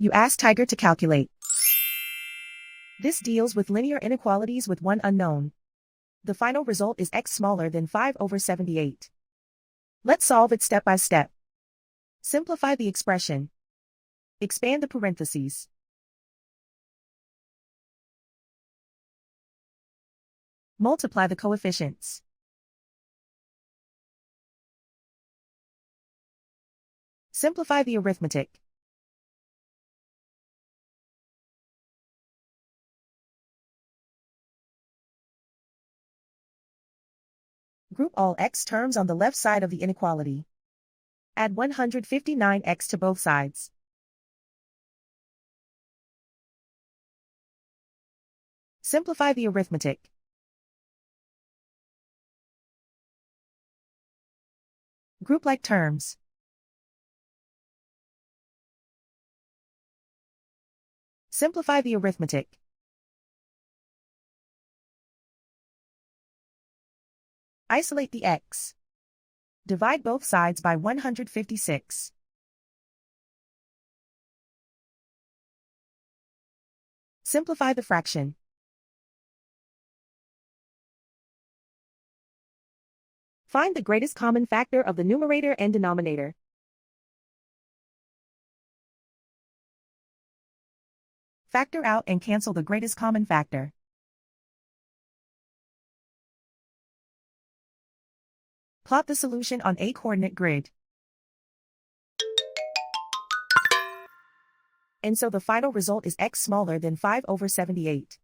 You ask Tiger to calculate. This deals with linear inequalities with one unknown. The final result is x smaller than 5/78. Let's solve it step by step. Simplify the expression. Expand the parentheses. Multiply the coefficients. Simplify the arithmetic. Group all x terms on the left side of the inequality. Add 159x to both sides. Simplify the arithmetic. Group like terms. Simplify the arithmetic. Isolate the x. Divide both sides by 156. Simplify the fraction. Find the greatest common factor of the numerator and denominator. Factor out and cancel the greatest common factor. Plot the solution on a coordinate grid. And so the final result is x smaller than 5/78.